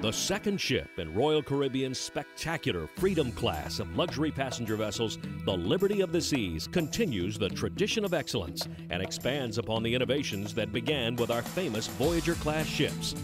The second ship in Royal Caribbean's spectacular Freedom class of luxury passenger vessels, the Liberty of the Seas, continues the tradition of excellence and expands upon the innovations that began with our famous Voyager class ships.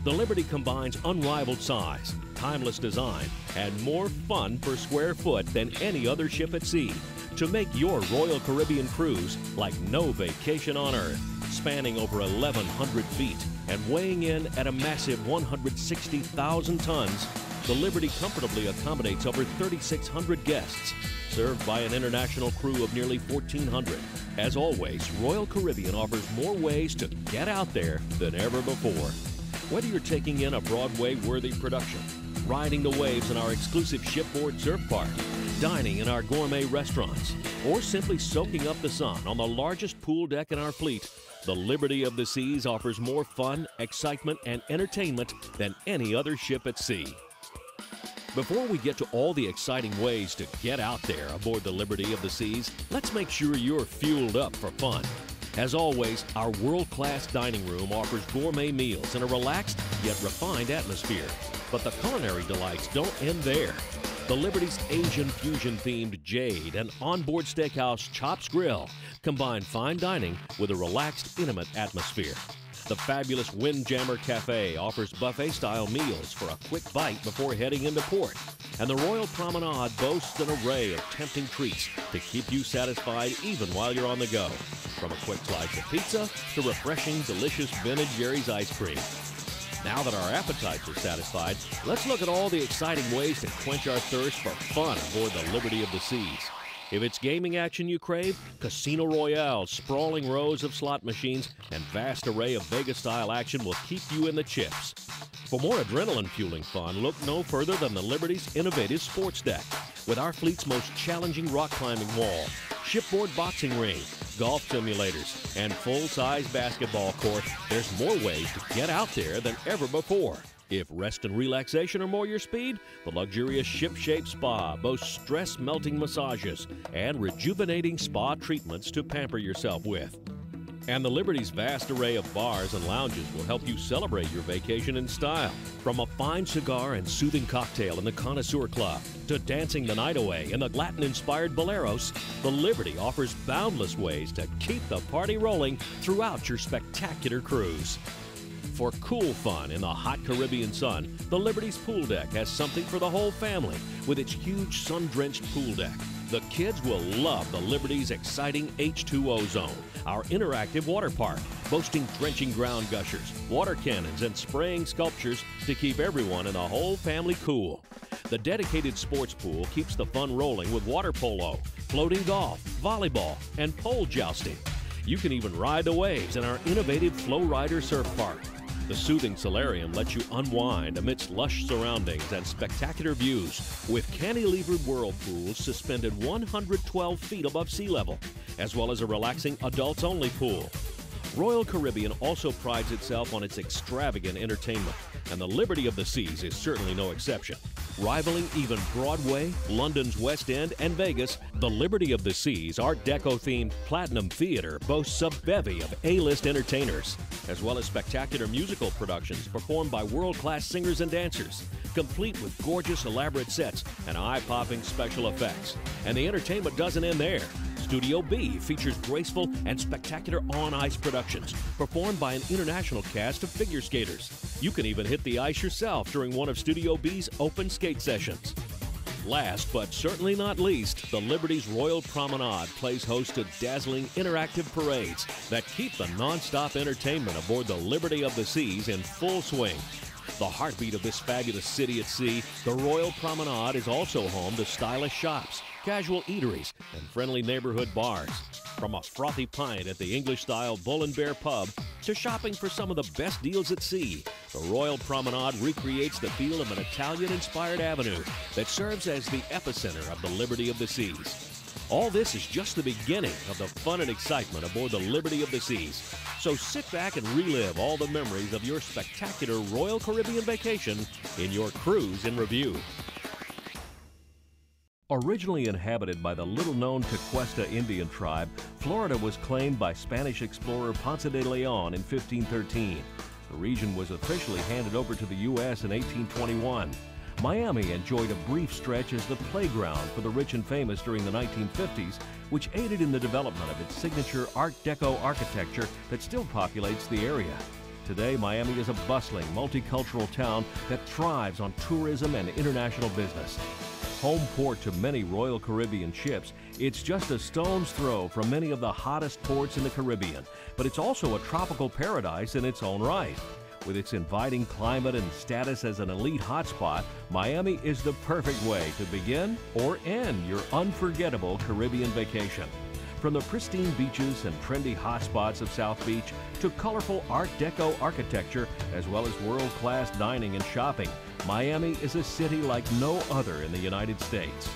The Liberty combines unrivaled size, timeless design, and more fun per square foot than any other ship at sea to make your Royal Caribbean cruise like no vacation on Earth. Spanning over 1,100 feet and weighing in at a massive 160,000 tons, the Liberty comfortably accommodates over 3,600 guests, served by an international crew of nearly 1,400. As always, Royal Caribbean offers more ways to get out there than ever before. Whether you're taking in a Broadway-worthy production, riding the waves in our exclusive shipboard surf park, dining in our gourmet restaurants, or simply soaking up the sun on the largest pool deck in our fleet, the Liberty of the Seas offers more fun, excitement, and entertainment than any other ship at sea. Before we get to all the exciting ways to get out there aboard the Liberty of the Seas, let's make sure you're fueled up for fun. As always, our world-class dining room offers gourmet meals in a relaxed yet refined atmosphere. But the culinary delights don't end there. The Liberty's Asian fusion-themed Jade and onboard steakhouse Chops Grill combine fine dining with a relaxed, intimate atmosphere. The fabulous Windjammer Cafe offers buffet-style meals for a quick bite before heading into port. And the Royal Promenade boasts an array of tempting treats to keep you satisfied even while you're on the go. From a quick slice of pizza to refreshing, delicious vintage Jerry's ice cream. Now that our appetites are satisfied, let's look at all the exciting ways to quench our thirst for fun aboard the Liberty of the Seas. If it's gaming action you crave, Casino Royale, sprawling rows of slot machines, and vast array of Vegas-style action will keep you in the chips. For more adrenaline-fueling fun, look no further than the Liberty's innovative sports deck. With our fleet's most challenging rock climbing wall, shipboard boxing ring, golf simulators, and full-size basketball court, there's more ways to get out there than ever before. If rest and relaxation are more your speed, the luxurious Ship-Shape Spa boasts stress-melting massages and rejuvenating spa treatments to pamper yourself with. And the Liberty's vast array of bars and lounges will help you celebrate your vacation in style. From a fine cigar and soothing cocktail in the Connoisseur Club to dancing the night away in the Latin-inspired Boleros, the Liberty offers boundless ways to keep the party rolling throughout your spectacular cruise. For cool fun in the hot Caribbean sun, the Liberty's pool deck has something for the whole family with its huge sun-drenched pool deck. The kids will love the Liberty's exciting H2O Zone, our interactive water park, boasting drenching ground gushers, water cannons, and spraying sculptures to keep everyone and the whole family cool. The dedicated sports pool keeps the fun rolling with water polo, floating golf, volleyball, and pole jousting. You can even ride the waves in our innovative Flow Rider surf park. The soothing solarium lets you unwind amidst lush surroundings and spectacular views with cantilevered whirlpools suspended 112 feet above sea level, as well as a relaxing adults-only pool. Royal Caribbean also prides itself on its extravagant entertainment, and the Liberty of the Seas is certainly no exception. Rivaling even Broadway, London's West End, and Vegas, the Liberty of the Seas Art Deco-themed Platinum Theater boasts a bevy of A-list entertainers, as well as spectacular musical productions performed by world-class singers and dancers, complete with gorgeous, elaborate sets and eye-popping special effects. And the entertainment doesn't end there. Studio B features graceful and spectacular on-ice productions performed by an international cast of figure skaters. You can even hit the ice yourself during one of Studio B's open skate sessions. Last but certainly not least, the Liberty's Royal Promenade plays host to dazzling interactive parades that keep the non-stop entertainment aboard the Liberty of the Seas in full swing. The heartbeat of this fabulous city at sea, the Royal Promenade is also home to stylish shops, casual eateries, and friendly neighborhood bars. From a frothy pint at the English-style Bull and Bear pub to shopping for some of the best deals at sea, the Royal Promenade recreates the feel of an Italian-inspired avenue that serves as the epicenter of the Liberty of the Seas. All this is just the beginning of the fun and excitement aboard the Liberty of the Seas. So sit back and relive all the memories of your spectacular Royal Caribbean vacation in your Cruise in Review. Originally inhabited by the little-known Tequesta Indian tribe, Florida was claimed by Spanish explorer Ponce de Leon in 1513. The region was officially handed over to the U.S. in 1821. Miami enjoyed a brief stretch as the playground for the rich and famous during the 1950s, which aided in the development of its signature Art Deco architecture that still populates the area. Today, Miami is a bustling, multicultural town that thrives on tourism and international business. Home port to many Royal Caribbean ships, it's just a stone's throw from many of the hottest ports in the Caribbean, but it's also a tropical paradise in its own right. With its inviting climate and status as an elite hotspot, Miami is the perfect way to begin or end your unforgettable Caribbean vacation. From the pristine beaches and trendy hotspots of South Beach to colorful Art Deco architecture, as well as world-class dining and shopping, Miami is a city like no other in the United States.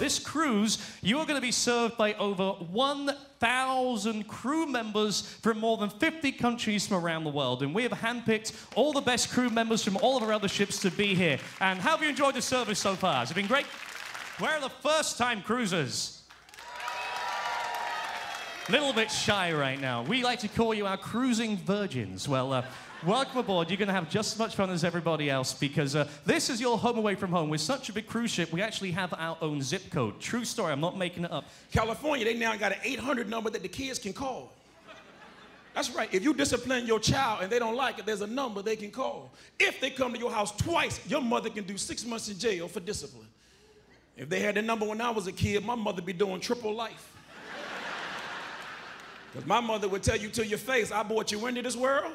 This cruise, you are going to be served by over 1,000 crew members from more than 50 countries from around the world. And we have handpicked all the best crew members from all of our other ships to be here. And how have you enjoyed the service so far? Has it been great? Where are the first-time cruisers? A little bit shy right now. We like to call you our cruising virgins. Well, welcome aboard. You're going to have just as much fun as everybody else because this is your home away from home. With such a big cruise ship, we actually have our own zip code. True story. I'm not making it up. California, they now got an 800 number that the kids can call. That's right. If you discipline your child and they don't like it, there's a number they can call. If they come to your house twice, your mother can do 6 months in jail for discipline. If they had the number when I was a kid, my mother be doing triple life. Because my mother would tell you to your face, I brought you into this world.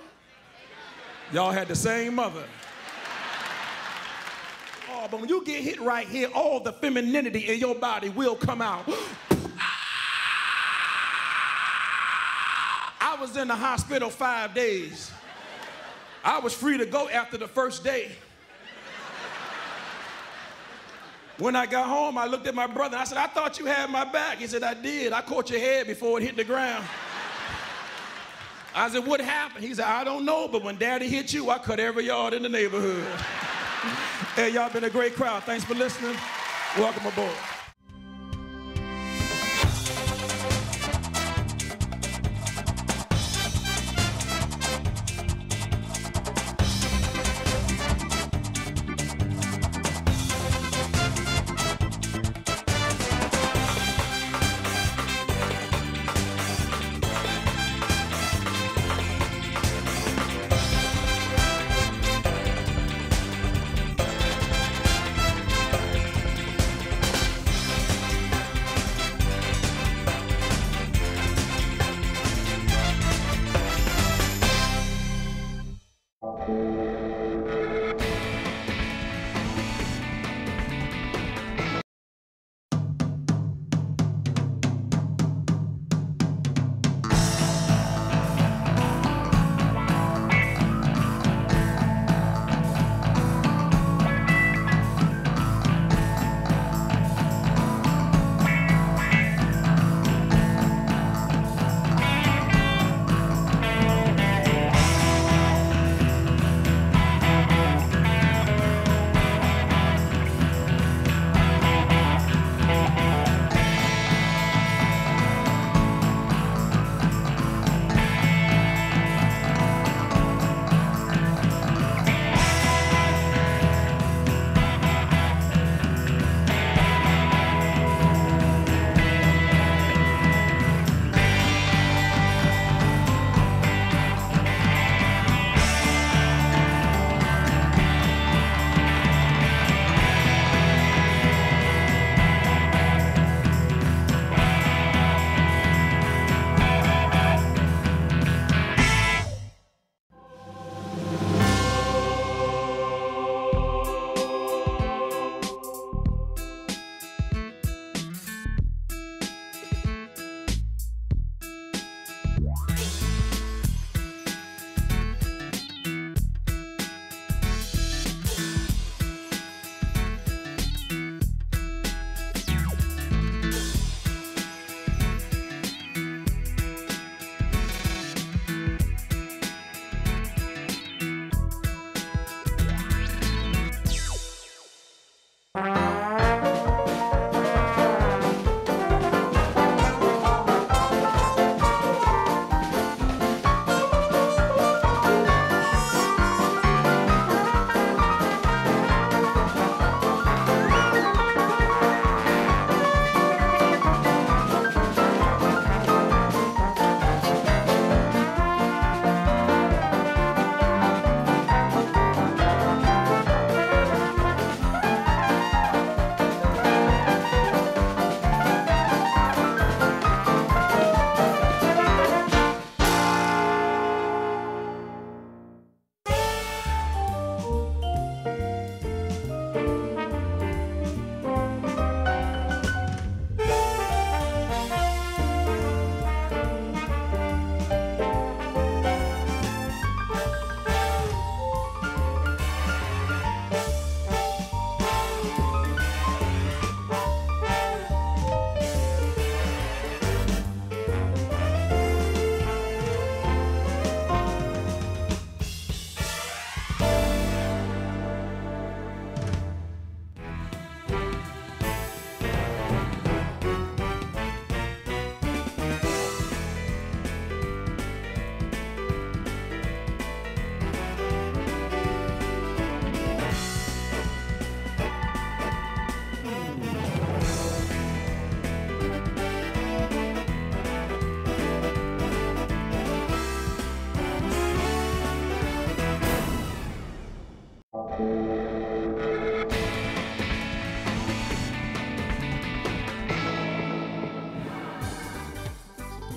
Y'all had the same mother. Oh, but when you get hit right here, all the femininity in your body will come out. I was in the hospital 5 days. I was free to go after the first day. When I got home, I looked at my brother and I said, I thought you had my back. He said, I did. I caught your head before it hit the ground. I said, what happened? He said, I don't know, but when Daddy hit you, I cut every yard in the neighborhood. Hey, y'all been a great crowd. Thanks for listening. Welcome aboard.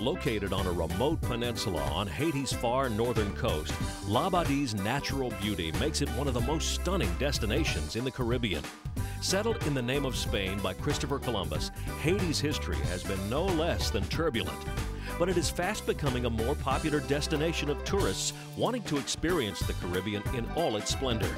Located on a remote peninsula on Haiti's far northern coast, Labadie's natural beauty makes it one of the most stunning destinations in the Caribbean. Settled in the name of Spain by Christopher Columbus, Haiti's history has been no less than turbulent. But it is fast becoming a more popular destination of tourists wanting to experience the Caribbean in all its splendor.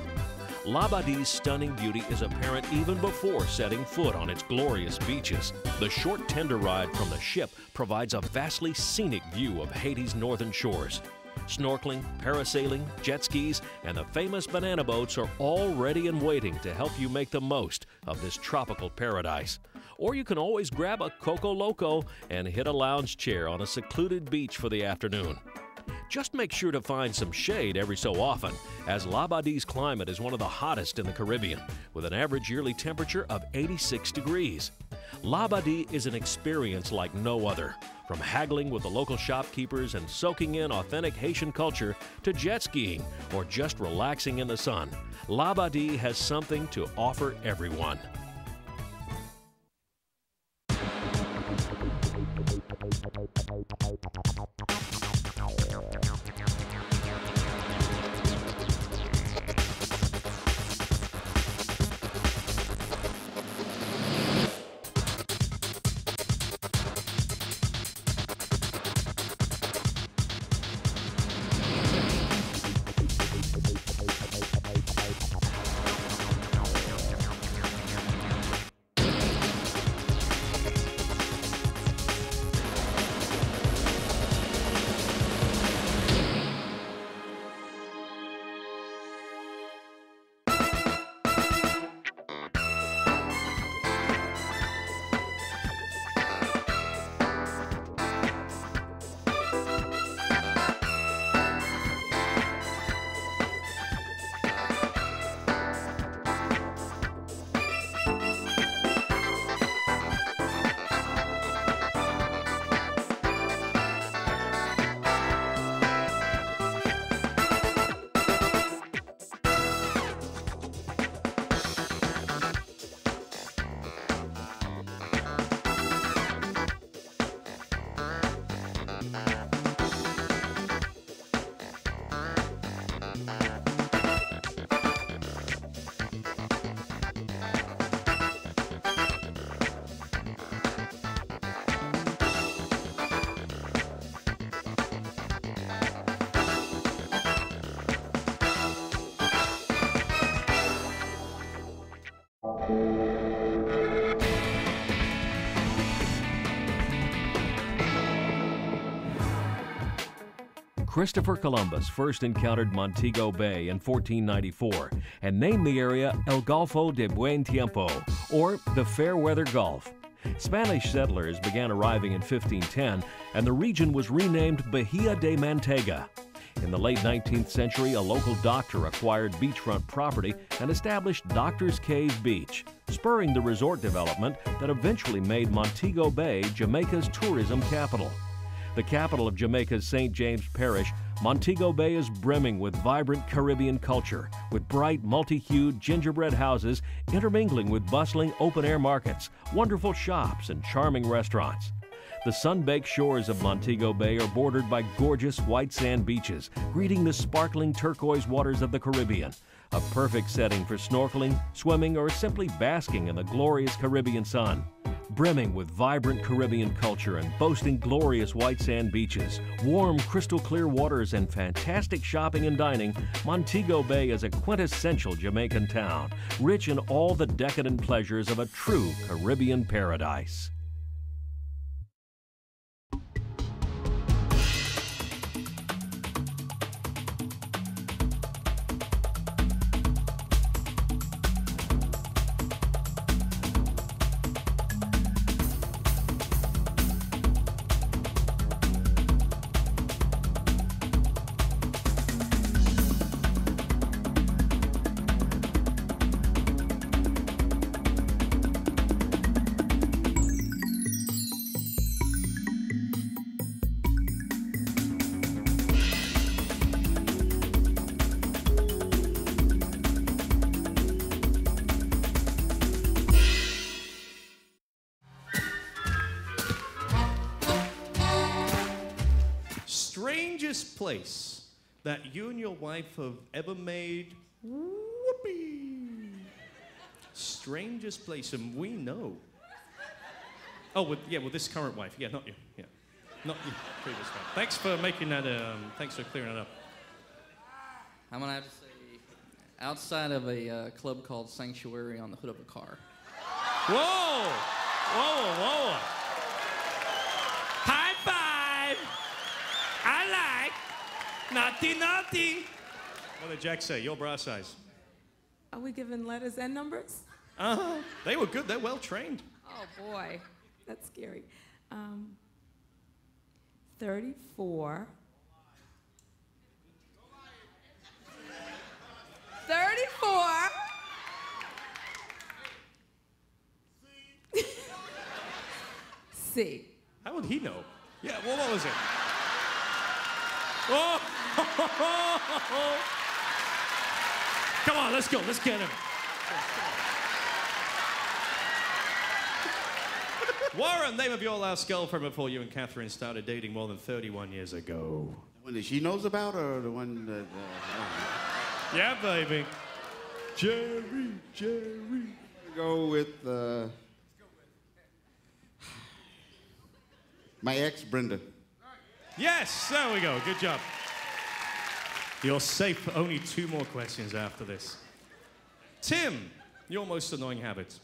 Labadie's stunning beauty is apparent even before setting foot on its glorious beaches. The short tender ride from the ship provides a vastly scenic view of Haiti's northern shores. Snorkeling, parasailing, jet skis, and the famous banana boats are all ready and waiting to help you make the most of this tropical paradise. Or you can always grab a Coco Loco and hit a lounge chair on a secluded beach for the afternoon. Just make sure to find some shade every so often, as Labadie's climate is one of the hottest in the Caribbean, with an average yearly temperature of 86 degrees. Labadie is an experience like no other. From haggling with the local shopkeepers and soaking in authentic Haitian culture to jet skiing or just relaxing in the sun, Labadie has something to offer everyone. Christopher Columbus first encountered Montego Bay in 1494 and named the area El Golfo de Buen Tiempo, or the Fair Weather Gulf. Spanish settlers began arriving in 1510, and the region was renamed Bahia de Manteiga. In the late 19th century, a local doctor acquired beachfront property and established Doctor's Cave Beach, spurring the resort development that eventually made Montego Bay Jamaica's tourism capital. The capital of Jamaica's St. James Parish, Montego Bay is brimming with vibrant Caribbean culture, with bright, multi-hued gingerbread houses intermingling with bustling open-air markets, wonderful shops, and charming restaurants. The sun-baked shores of Montego Bay are bordered by gorgeous white sand beaches, greeting the sparkling turquoise waters of the Caribbean. A perfect setting for snorkeling, swimming, or simply basking in the glorious Caribbean sun. Brimming with vibrant Caribbean culture and boasting glorious white sand beaches, warm crystal clear waters, and fantastic shopping and dining, Montego Bay is a quintessential Jamaican town, rich in all the decadent pleasures of a true Caribbean paradise. strangest place that you and your wife have ever made whoopee. Strangest place, and we know. Oh, with this current wife. Yeah, not you. Yeah, not your previous wife. Thanks for making that. Thanks for clearing it up. I'm gonna have to say, outside of a club called Sanctuary on the hood of a car. Whoa! Whoa! Whoa! High five! I like. Naughty, naughty. What did Jack say? Your bra size. Are we giving letters and numbers? Uh-huh. They were good. They're well trained. Oh, boy. That's scary. 34. 34. C. How would he know? Yeah, well, what was it? Oh! Come on, let's go. Let's get him. Warren, name of your last girlfriend before you and Catherine started dating more than 31 years ago. The one that she knows about, or the one that... Yeah, baby. Jerry. Go with my ex, Brenda. Yes, there we go. Good job. You're safe for only 2 more questions after this. Tim, your most annoying habit.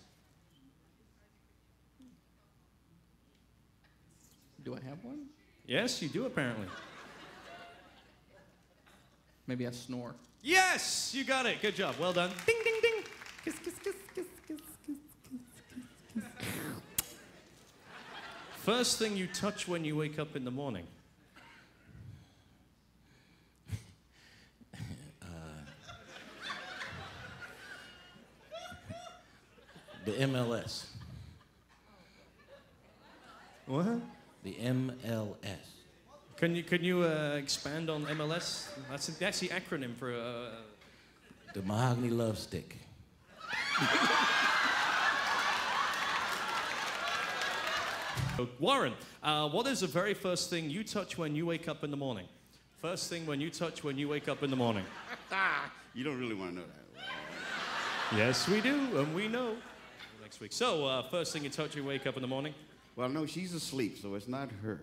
Do I have one? Yes, you do apparently. Maybe I snore. Yes, you got it. Good job. Well done. Ding, ding, ding. Kiss, kiss, kiss, kiss, kiss, kiss, kiss, kiss. First thing you touch when you wake up in the morning. The MLS. What? The MLS. Can you expand on MLS? That's the acronym for. The mahogany love stick. Warren, what is the very first thing you touch when you wake up in the morning? First thing when you touch when you wake up in the morning. You don't really want to know that. Yes, we do, and we know. Next week. So, first thing you touch when you wake up in the morning? Well, no, she's asleep, so it's not her.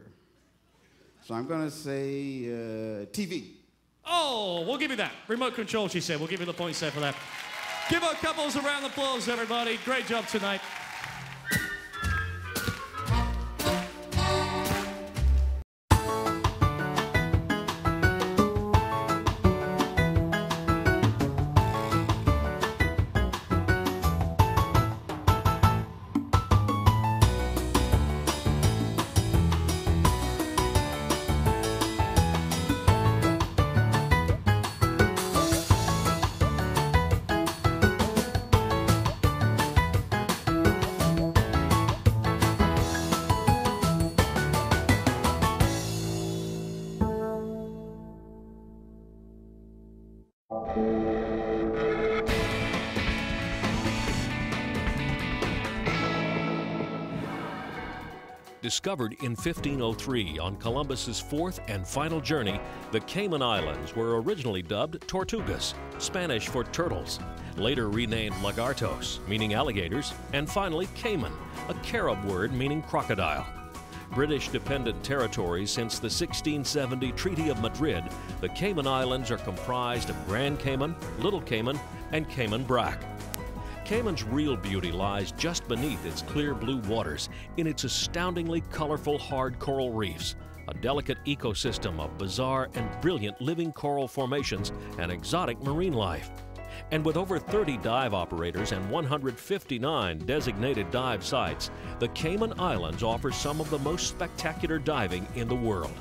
So I'm going to say TV. Oh, we'll give you that. Remote control, she said. We'll give you the points there for that. Give our couples a round of applause, everybody. Great job tonight. Discovered in 1503 on Columbus's 4th and final journey, the Cayman Islands were originally dubbed Tortugas, Spanish for turtles, later renamed Lagartos, meaning alligators, and finally Cayman, a Carib word meaning crocodile. British-dependent territories since the 1670 Treaty of Madrid, the Cayman Islands are comprised of Grand Cayman, Little Cayman, and Cayman Brac. Cayman's real beauty lies just beneath its clear blue waters in its astoundingly colorful hard coral reefs, a delicate ecosystem of bizarre and brilliant living coral formations and exotic marine life. And with over 30 dive operators and 159 designated dive sites, the Cayman Islands offer some of the most spectacular diving in the world.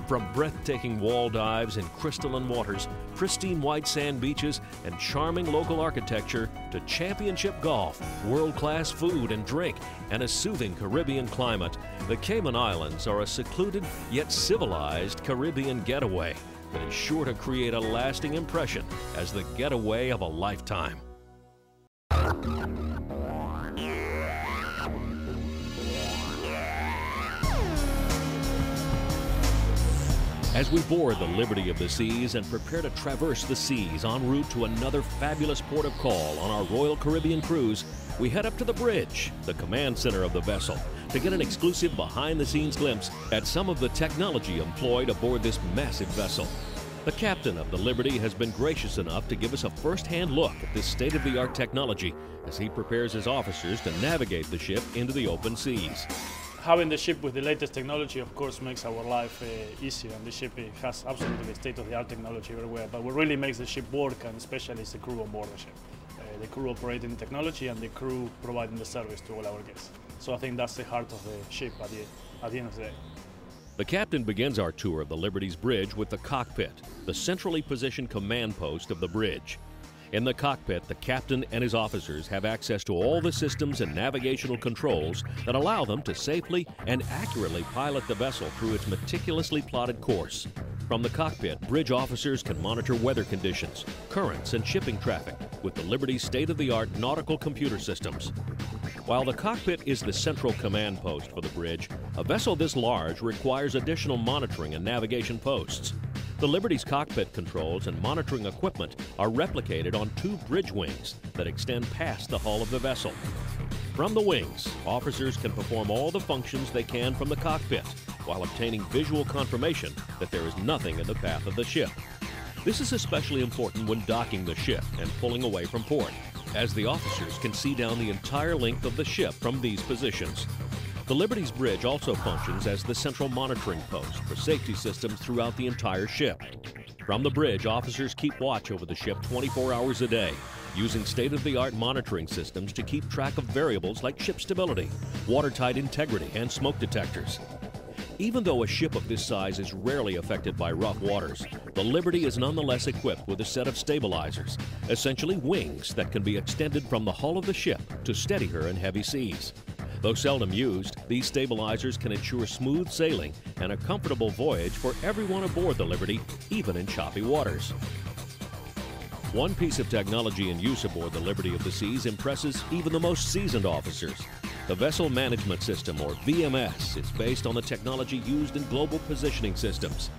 From breathtaking wall dives in crystalline waters, pristine white sand beaches, and charming local architecture to championship golf, world-class food and drink, and a soothing Caribbean climate, the Cayman Islands are a secluded yet civilized Caribbean getaway that is sure to create a lasting impression as the getaway of a lifetime. As we board the Liberty of the Seas and prepare to traverse the seas en route to another fabulous port of call on our Royal Caribbean cruise, we head up to the bridge, the command center of the vessel, to get an exclusive behind-the-scenes glimpse at some of the technology employed aboard this massive vessel. The captain of the Liberty has been gracious enough to give us a first-hand look at this state-of-the-art technology as he prepares his officers to navigate the ship into the open seas. Having the ship with the latest technology, of course, makes our life easier, and the ship has absolutely state-of-the-art technology everywhere. But what really makes the ship work, and especially, is the crew on board the ship. The crew operating the technology and the crew providing the service to all our guests. So I think that's the heart of the ship at the end of the day. The captain begins our tour of the Liberty's bridge with the cockpit, the centrally positioned command post of the bridge. In the cockpit, the captain and his officers have access to all the systems and navigational controls that allow them to safely and accurately pilot the vessel through its meticulously plotted course. From the cockpit, bridge officers can monitor weather conditions, currents, and shipping traffic with the Liberty's state-of-the-art nautical computer systems. While the cockpit is the central command post for the bridge, a vessel this large requires additional monitoring and navigation posts. The Liberty's cockpit controls and monitoring equipment are replicated on 2 bridge wings that extend past the hull of the vessel. From the wings, officers can perform all the functions they can from the cockpit while obtaining visual confirmation that there is nothing in the path of the ship. This is especially important when docking the ship and pulling away from port, as the officers can see down the entire length of the ship from these positions. The Liberty's bridge also functions as the central monitoring post for safety systems throughout the entire ship. From the bridge, officers keep watch over the ship 24 hours a day, using state-of-the-art monitoring systems to keep track of variables like ship stability, watertight integrity, and smoke detectors. Even though a ship of this size is rarely affected by rough waters, the Liberty is nonetheless equipped with a set of stabilizers, essentially wings that can be extended from the hull of the ship to steady her in heavy seas. Though seldom used, these stabilizers can ensure smooth sailing and a comfortable voyage for everyone aboard the Liberty, even in choppy waters. One piece of technology in use aboard the Liberty of the Seas impresses even the most seasoned officers. The Vessel Management System, or VMS, is based on the technology used in global positioning systems.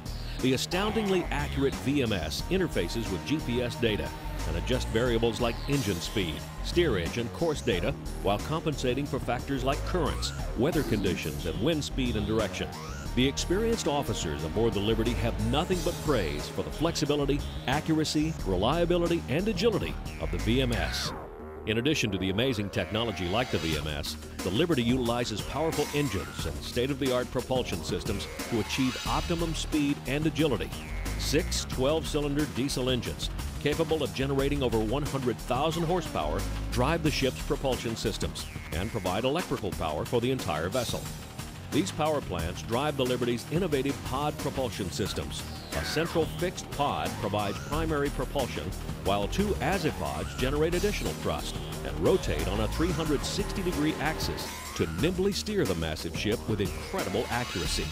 The astoundingly accurate VMS interfaces with GPS data and adjusts variables like engine speed, steerage, and course data while compensating for factors like currents, weather conditions, and wind speed and direction. The experienced officers aboard the Liberty have nothing but praise for the flexibility, accuracy, reliability, and agility of the VMS. In addition to the amazing technology like the VMS, the Liberty utilizes powerful engines and state-of-the-art propulsion systems to achieve optimum speed and agility. 6 12-cylinder diesel engines, capable of generating over 100,000 horsepower, drive the ship's propulsion systems and provide electrical power for the entire vessel. These power plants drive the Liberty's innovative pod propulsion systems. A central fixed pod provides primary propulsion, while 2 azipods generate additional thrust and rotate on a 360-degree axis to nimbly steer the massive ship with incredible accuracy.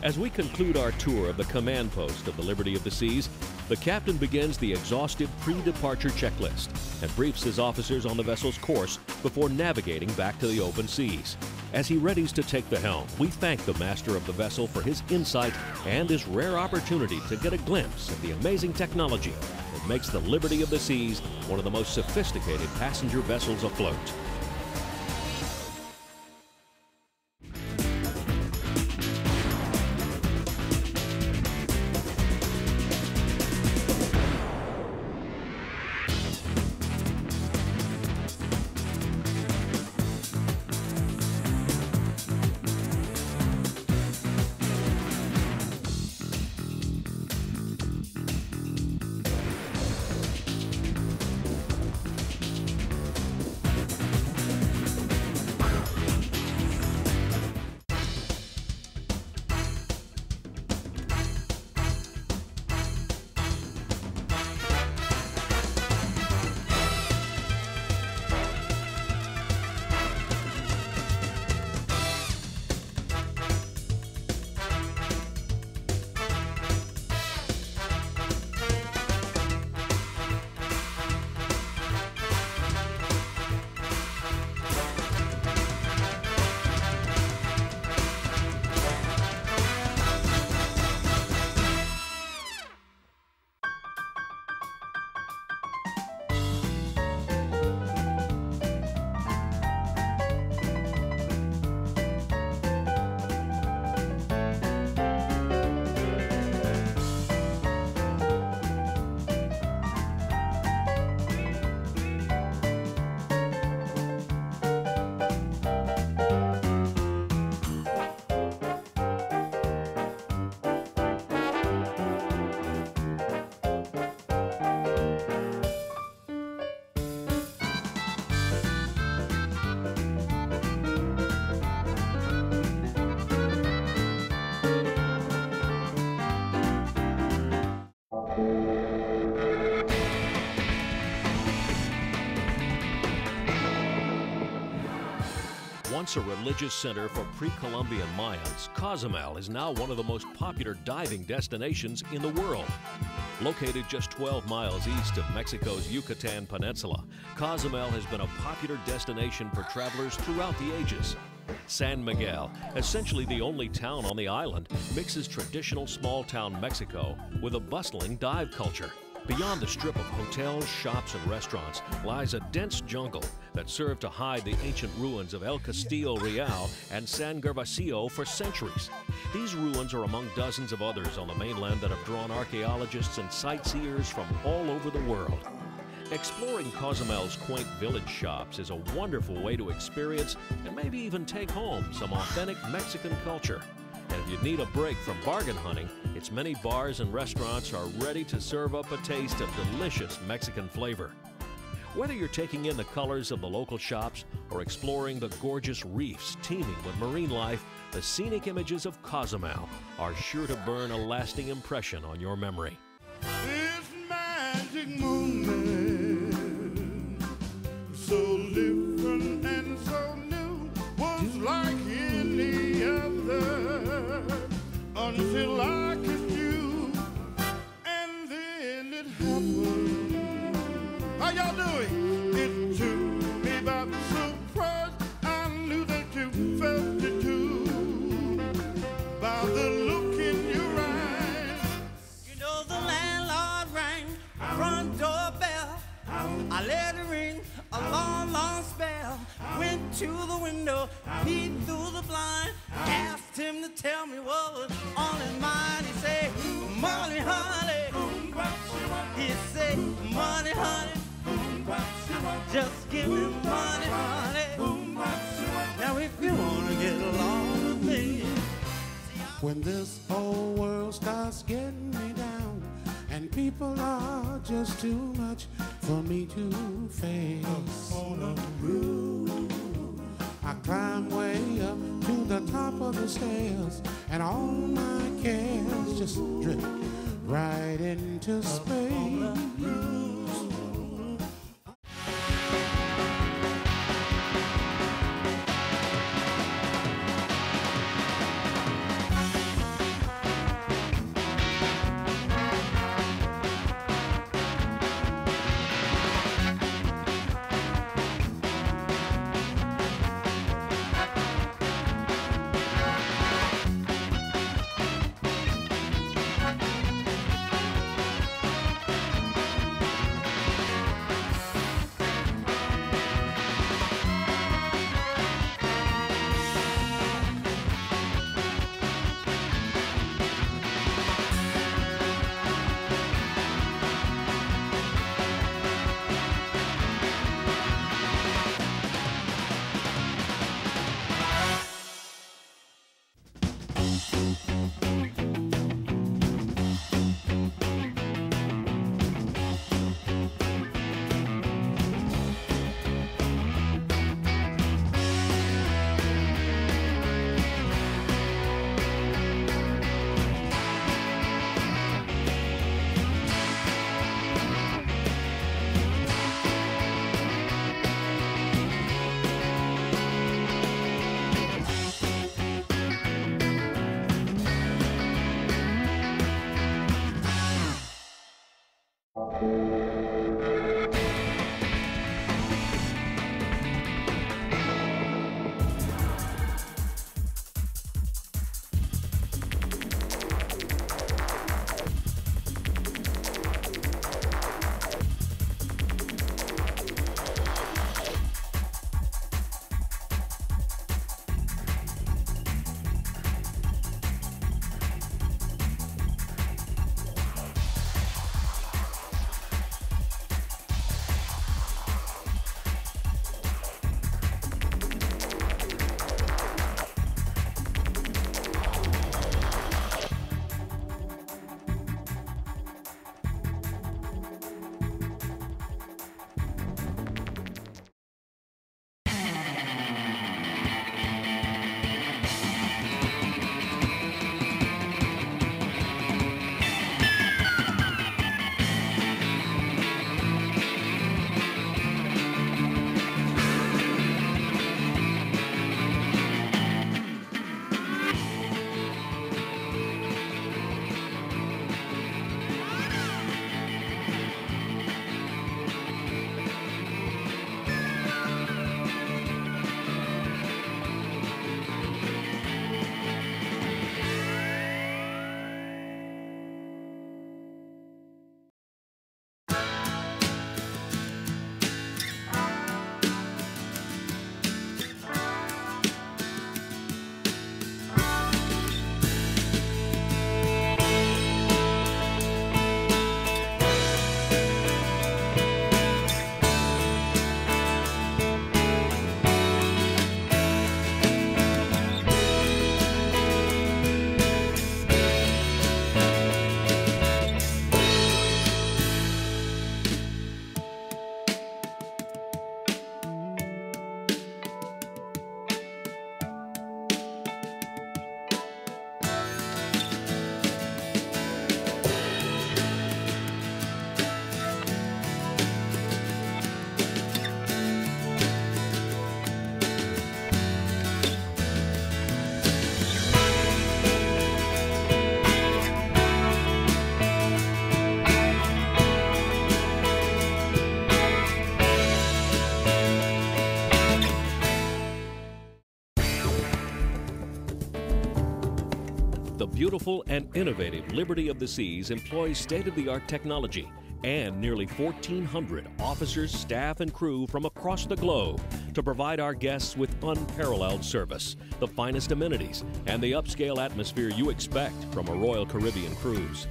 As we conclude our tour of the command post of the Liberty of the Seas, the captain begins the exhaustive pre-departure checklist and briefs his officers on the vessel's course before navigating back to the open seas. As he readies to take the helm, we thank the master of the vessel for his insight and his rare opportunity to get a glimpse of the amazing technology that makes the Liberty of the Seas one of the most sophisticated passenger vessels afloat. Once a religious center for pre-Columbian Mayans, Cozumel is now one of the most popular diving destinations in the world. Located just 12 miles east of Mexico's Yucatan Peninsula, Cozumel has been a popular destination for travelers throughout the ages. San Miguel, essentially the only town on the island, mixes traditional small-town Mexico with a bustling dive culture. Beyond the strip of hotels, shops, and restaurants lies a dense jungle that served to hide the ancient ruins of El Castillo Real and San Gervasio for centuries. These ruins are among dozens of others on the mainland that have drawn archaeologists and sightseers from all over the world. Exploring Cozumel's quaint village shops is a wonderful way to experience and maybe even take home some authentic Mexican culture. And if you need a break from bargain hunting, its many bars and restaurants are ready to serve up a taste of delicious Mexican flavor. Whether you're taking in the colors of the local shops or exploring the gorgeous reefs teeming with marine life, the scenic images of Cozumel are sure to burn a lasting impression on your memory. This magic moment, so different and so new, was like any other until I kissed you, and then it happened. How y'all doing? It took me by surprise. I knew that you felt it too by the look in your eyes. You know the landlord rang front doorbell. I let it ring a long, long spell. Went to the window, peeked through the blind, asked him to tell me what was on his mind. He said, money, honey. He said, money, honey. Just give me money, honey. Now if you wanna get along with me. When this old world starts getting me down, and people are just too much for me to face, on a roof, I climb way up to the top of the stairs, and all my cares just drift right into space. The beautiful and innovative Liberty of the Seas employs state-of-the-art technology and nearly 1,400 officers, staff, and crew from across the globe to provide our guests with unparalleled service, the finest amenities, and the upscale atmosphere you expect from a Royal Caribbean cruise.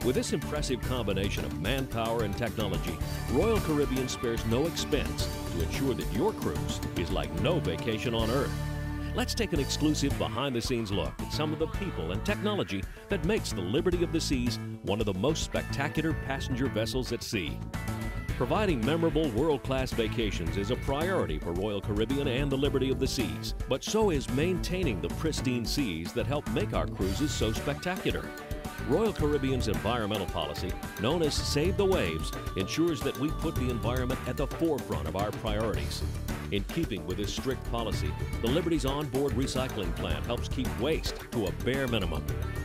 With this impressive combination of manpower and technology, Royal Caribbean spares no expense to ensure that your cruise is like no vacation on Earth. Let's take an exclusive behind-the-scenes look at some of the people and technology that makes the Liberty of the Seas one of the most spectacular passenger vessels at sea. Providing memorable world-class vacations is a priority for Royal Caribbean and the Liberty of the Seas, but so is maintaining the pristine seas that help make our cruises so spectacular. Royal Caribbean's environmental policy, known as Save the Waves, ensures that we put the environment at the forefront of our priorities. In keeping with this strict policy, the Liberty's onboard recycling plant helps keep waste to a bare minimum.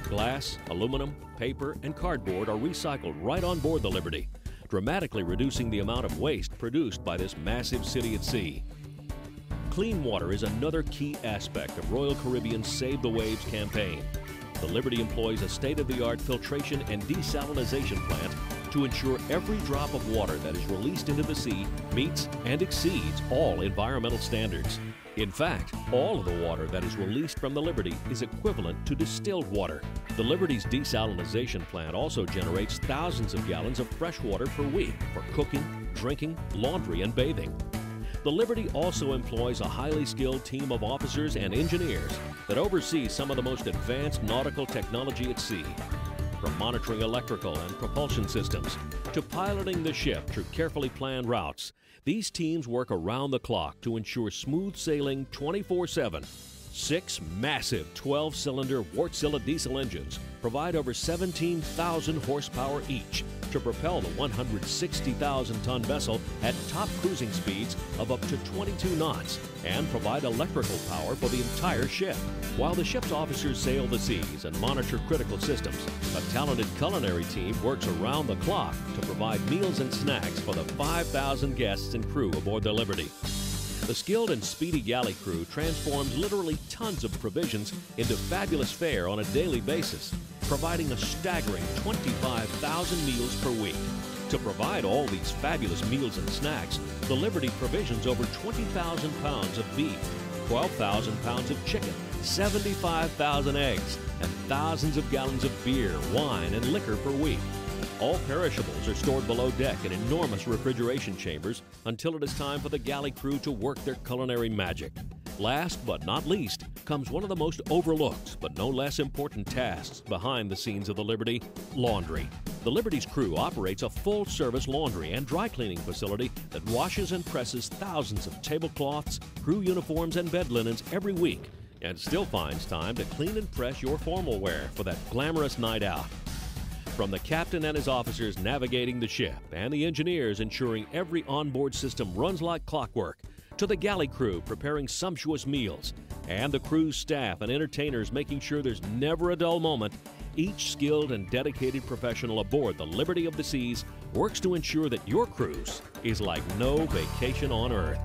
Glass, aluminum, paper, and cardboard are recycled right on board the Liberty, dramatically reducing the amount of waste produced by this massive city at sea. Clean water is another key aspect of Royal Caribbean's Save the Waves campaign. The Liberty employs a state-of-the-art filtration and desalinization plant to ensure every drop of water that is released into the sea meets and exceeds all environmental standards. In fact, all of the water that is released from the Liberty is equivalent to distilled water. The Liberty's desalinization plant also generates thousands of gallons of fresh water per week for cooking, drinking, laundry, and bathing. The Liberty also employs a highly skilled team of officers and engineers that oversee some of the most advanced nautical technology at sea. From monitoring electrical and propulsion systems to piloting the ship through carefully planned routes, these teams work around the clock to ensure smooth sailing 24/7. 6 massive 12-cylinder Wärtsilä diesel engines provide over 17,000 horsepower each to propel the 160,000-ton vessel at top cruising speeds of up to 22 knots and provide electrical power for the entire ship. While the ship's officers sail the seas and monitor critical systems, a talented culinary team works around the clock to provide meals and snacks for the 5,000 guests and crew aboard the Liberty. The skilled and speedy galley crew transforms literally tons of provisions into fabulous fare on a daily basis, providing a staggering 25,000 meals per week. To provide all these fabulous meals and snacks, the Liberty provisions over 20,000 pounds of beef, 12,000 pounds of chicken, 75,000 eggs, and thousands of gallons of beer, wine, and liquor per week. All perishables are stored below deck in enormous refrigeration chambers until it is time for the galley crew to work their culinary magic. Last but not least comes one of the most overlooked but no less important tasks behind the scenes of the Liberty: laundry. The Liberty's crew operates a full-service laundry and dry cleaning facility that washes and presses thousands of tablecloths, crew uniforms, and bed linens every week, and still finds time to clean and press your formal wear for that glamorous night out. From the captain and his officers navigating the ship and the engineers ensuring every onboard system runs like clockwork, to the galley crew preparing sumptuous meals, and the crew's staff and entertainers making sure there's never a dull moment, each skilled and dedicated professional aboard the Liberty of the Seas works to ensure that your cruise is like no vacation on Earth.